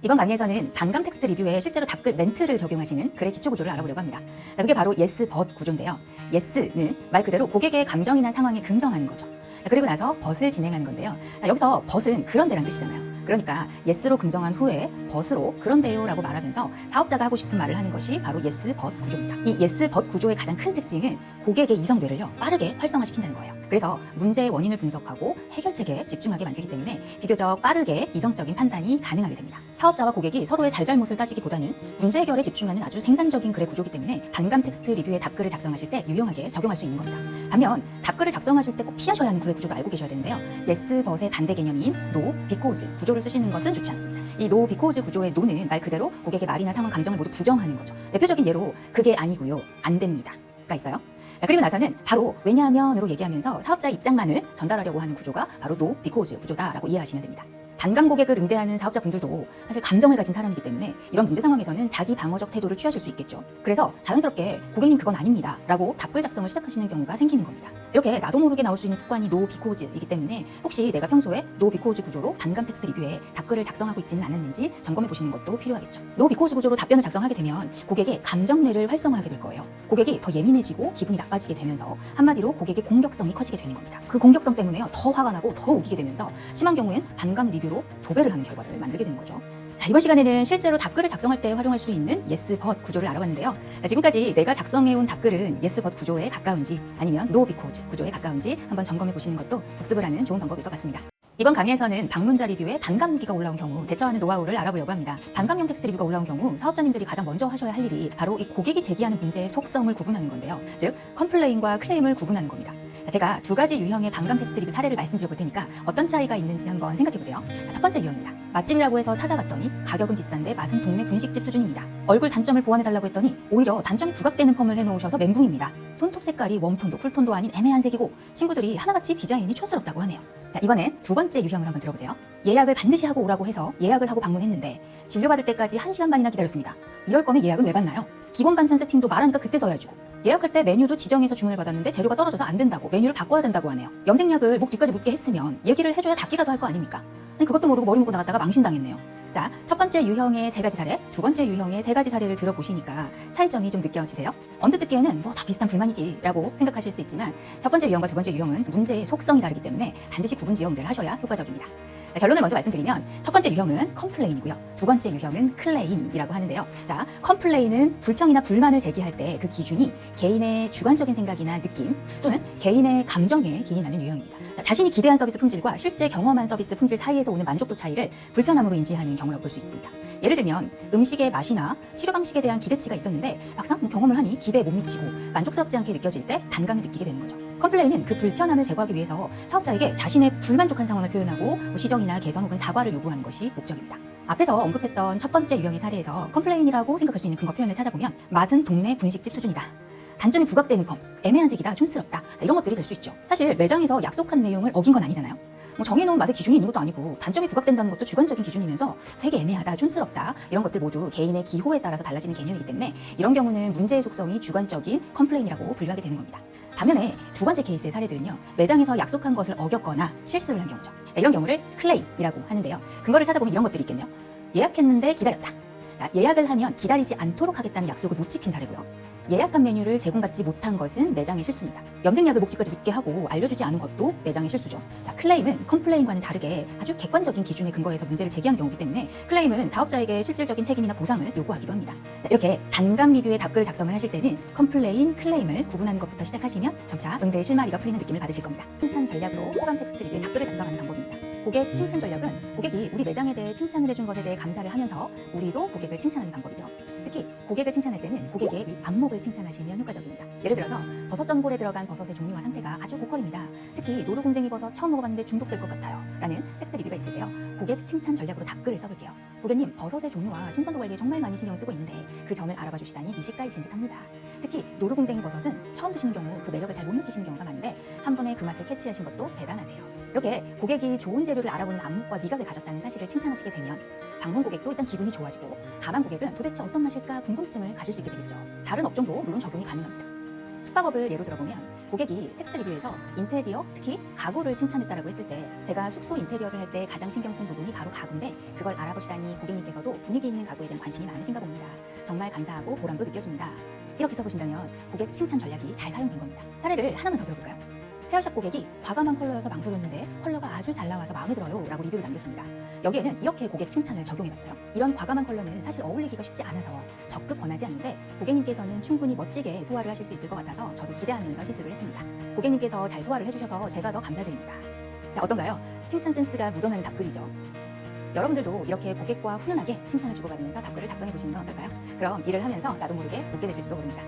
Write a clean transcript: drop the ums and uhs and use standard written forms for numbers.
이번 강의에서는 반감 텍스트 리뷰에 실제로 답글 멘트를 적용하시는 글의 기초 구조를 알아보려고 합니다. 자, 그게 바로 yes, but 구조인데요. yes는 말 그대로 고객의 감정이나 상황에 긍정하는 거죠. 자, 그리고 나서 but을 진행하는 건데요. 자, 여기서 but은 그런데란 뜻이잖아요. 그러니까 yes로 긍정한 후에 but로 그런데요 라고 말하면서 사업자가 하고 싶은 말을 하는 것이 바로 yes, but 구조입니다. 이 yes, but 구조의 가장 큰 특징은 고객의 이성뇌를요 빠르게 활성화시킨다는 거예요. 그래서 문제의 원인을 분석하고 해결책에 집중하게 만들기 때문에 비교적 빠르게 이성적인 판단이 가능하게 됩니다. 사업자와 고객이 서로의 잘잘못을 따지기보다는 문제 해결에 집중하는 아주 생산적인 글의 구조이기 때문에 반감 텍스트 리뷰의 답글을 작성하실 때 유용하게 적용할 수 있는 겁니다. 반면 답글을 작성하실 때 꼭 피하셔야 하는 글의 구조도 알고 계셔야 되는데요. yes, but의 반대 개념인 no, because 구조를 쓰시는 것은 좋지 않습니다. 이 no, because 구조의 no는 말 그대로 고객의 말이나 상황, 감정을 모두 부정하는 거죠. 대표적인 예로 그게 아니고요, 안 됩니다가 있어요. 자, 그리고 나서는 바로 왜냐하면으로 얘기하면서 사업자의 입장만을 전달하려고 하는 구조가 바로 no, because 구조다라고 이해하시면 됩니다. 반감 고객을 응대하는 사업자분들도 사실 감정을 가진 사람이기 때문에 이런 문제 상황에서는 자기 방어적 태도를 취하실 수 있겠죠. 그래서 자연스럽게 고객님 그건 아닙니다 라고 답글 작성을 시작하시는 경우가 생기는 겁니다. 이렇게 나도 모르게 나올 수 있는 습관이 no, because이기 때문에 혹시 내가 평소에 no, because 구조로 반감 텍스트 리뷰에 답글을 작성하고 있지는 않았는지 점검해 보시는 것도 필요하겠죠. no, because 구조로 답변을 작성하게 되면 고객의 감정뇌를 활성화하게 될 거예요. 고객이 더 예민해지고 기분이 나빠지게 되면서 한마디로 고객의 공격성이 커지게 되는 겁니다. 그 공격성 때문에요 더 화가 나고 더 우기게 되면서 심한 경우엔 반감 리뷰로 도배를 하는 결과를 만들게 되는 거죠. 자, 이번 시간에는 실제로 답글을 작성할 때 활용할 수 있는 yes, but 구조를 알아봤는데요. 자, 지금까지 내가 작성해온 답글은 yes, but 구조에 가까운지 아니면 no, because 구조에 가까운지 한번 점검해 보시는 것도 복습을 하는 좋은 방법일 것 같습니다. 이번 강의에서는 방문자 리뷰에 반감 무기가 올라온 경우 대처하는 노하우를 알아보려고 합니다. 반감형 텍스트 리뷰가 올라온 경우 사업자님들이 가장 먼저 하셔야 할 일이 바로 이 고객이 제기하는 문제의 속성을 구분하는 건데요. 즉, 컴플레인과 클레임을 구분하는 겁니다. 제가 두 가지 유형의 반감 텍스트 리뷰 사례를 말씀드려 볼 테니까 어떤 차이가 있는지 한번 생각해 보세요. 첫 번째 유형입니다. 맛집이라고 해서 찾아갔더니 가격은 비싼데 맛은 동네 분식집 수준입니다. 얼굴 단점을 보완해달라고 했더니 오히려 단점이 부각되는 펌을 해놓으셔서 멘붕입니다. 손톱 색깔이 웜톤도 쿨톤도 아닌 애매한 색이고 친구들이 하나같이 디자인이 촌스럽다고 하네요. 자, 이번엔 두 번째 유형을 한번 들어보세요. 예약을 반드시 하고 오라고 해서 예약을 하고 방문했는데 진료받을 때까지 1시간 반이나 기다렸습니다. 이럴 거면 예약은 왜 받나요? 기본 반찬 세팅도 말하니까 그때서야 해주고 예약할 때 메뉴도 지정해서 주문을 받았는데 재료가 떨어져서 안 된다고 메뉴를 바꿔야 된다고 하네요. 염색약을 목 뒤까지 묻게 했으면 얘기를 해줘야 닿기라도 할 거 아닙니까? 그것도 모르고 머리 묶고 나갔다가 망신당했네요. 자, 첫 번째 유형의 세 가지 사례, 두 번째 유형의 세 가지 사례를 들어보시니까 차이점이 좀 느껴지세요? 언뜻 듣기에는 뭐 다 비슷한 불만이지 라고 생각하실 수 있지만 첫 번째 유형과 두 번째 유형은 문제의 속성이 다르기 때문에 반드시 구분 지어응대를 하셔야 효과적입니다. 자, 결론을 먼저 말씀드리면 첫 번째 유형은 컴플레인이고요. 두 번째 유형은 클레임이라고 하는데요. 자, 컴플레인은 불평이나 불만을 제기할 때 그 기준이 개인의 주관적인 생각이나 느낌 또는 개인의 감정에 기인하는 유형입니다. 자, 자신이 기대한 서비스 품질과 실제 경험한 서비스 품질 사이에서 오는 만족도 차이를 불편함으로 인지하는 경우라고 볼 수 있습니다. 예를 들면 음식의 맛이나 치료 방식에 대한 기대치가 있었는데 막상 경험을 하니 기대에 못 미치고 만족스럽지 않게 느껴질 때 반감을 느끼게 되는 거죠. 컴플레인은 그 불편함을 제거하기 위해서 사업자에게 자신의 불만족한 상황을 표현하고 시정이나 개선 혹은 사과를 요구하는 것이 목적입니다. 앞에서 언급했던 첫 번째 유형의 사례에서 컴플레인이라고 생각할 수 있는 근거 표현을 찾아보면 맛은 동네 분식집 수준이다. 단점이 부각되는 펌, 애매한 색이다, 촌스럽다. 자, 이런 것들이 될 수 있죠. 사실 매장에서 약속한 내용을 어긴 건 아니잖아요. 뭐 정해놓은 맛의 기준이 있는 것도 아니고 단점이 부각된다는 것도 주관적인 기준이면서 색이 애매하다, 촌스럽다 이런 것들 모두 개인의 기호에 따라서 달라지는 개념이기 때문에 이런 경우는 문제의 속성이 주관적인 컴플레인이라고 분류하게 되는 겁니다. 반면에 두 번째 케이스의 사례들은요. 매장에서 약속한 것을 어겼거나 실수를 한 경우죠. 자, 이런 경우를 클레임이라고 하는데요. 근거를 찾아보면 이런 것들이 있겠네요. 예약했는데 기다렸다. 자, 예약을 하면 기다리지 않도록 하겠다는 약속을 못 지킨 사례고요. 예약한 메뉴를 제공받지 못한 것은 매장의 실수입니다. 염색약을 목 뒤까지 묻게 하고 알려주지 않은 것도 매장의 실수죠. 자, 클레임은 컴플레인과는 다르게 아주 객관적인 기준에 근거해서 문제를 제기하는 경우이기 때문에 클레임은 사업자에게 실질적인 책임이나 보상을 요구하기도 합니다. 자, 이렇게 반감 리뷰의 답글을 작성을 하실 때는 컴플레인, 클레임을 구분하는 것부터 시작하시면 점차 응대의 실마리가 풀리는 느낌을 받으실 겁니다. 칭찬 전략으로 호감 텍스트 리뷰의 답글을 작성하는 방법입니다. 고객 칭찬 전략은 고객이 우리 매장에 대해 칭찬을 해준 것에 대해 감사를 하면서 우리도 고객을 칭찬하는 방법이죠. 특히 고객을 칭찬할 때는 고객의 이 안목을 칭찬하시면 효과적입니다. 예를 들어서 버섯 전골에 들어간 버섯의 종류와 상태가 아주 고퀄입니다. 특히 노루궁뎅이 버섯 처음 먹어봤는데 중독될 것 같아요 라는 텍스트 리뷰가 있을 때요. 고객 칭찬 전략으로 답글을 써볼게요. 고객님, 버섯의 종류와 신선도 관리에 정말 많이 신경 쓰고 있는데 그 점을 알아봐 주시다니 미식가이신 듯합니다. 특히 노루궁뎅이 버섯은 처음 드시는 경우 그 매력을 잘 못 느끼시는 경우가 많은데 한 번에 그 맛을 캐치하신 것도 대단하세요. 이렇게 고객이 좋은 재료를 알아보는 안목과 미각을 가졌다는 사실을 칭찬하시게 되면 방문 고객도 일단 기분이 좋아지고 가만 고객은 도대체 어떤 맛일까 궁금증을 가질 수 있게 되겠죠. 다른 업종도 물론 적용이 가능합니다. 숙박업을 예로 들어보면 고객이 텍스트 리뷰에서 인테리어, 특히 가구를 칭찬했다라고 했을 때 제가 숙소 인테리어를 할 때 가장 신경 쓴 부분이 바로 가구인데 그걸 알아보시다니 고객님께서도 분위기 있는 가구에 대한 관심이 많으신가 봅니다. 정말 감사하고 보람도 느껴집니다. 이렇게 써보신다면 고객 칭찬 전략이 잘 사용된 겁니다. 사례를 하나만 더 들어볼까요? 헤어샵 고객이 과감한 컬러여서 망설였는데 컬러가 아주 잘 나와서 마음에 들어요 라고 리뷰를 남겼습니다. 여기에는 이렇게 고객 칭찬을 적용해봤어요. 이런 과감한 컬러는 사실 어울리기가 쉽지 않아서 적극 권하지 않는데 고객님께서는 충분히 멋지게 소화를 하실 수 있을 것 같아서 저도 기대하면서 시술을 했습니다. 고객님께서 잘 소화를 해주셔서 제가 더 감사드립니다. 자, 어떤가요? 칭찬 센스가 묻어나는 답글이죠. 여러분들도 이렇게 고객과 훈훈하게 칭찬을 주고받으면서 답글을 작성해 보시는 건 어떨까요? 그럼 일을 하면서 나도 모르게 웃게 되실지도 모릅니다.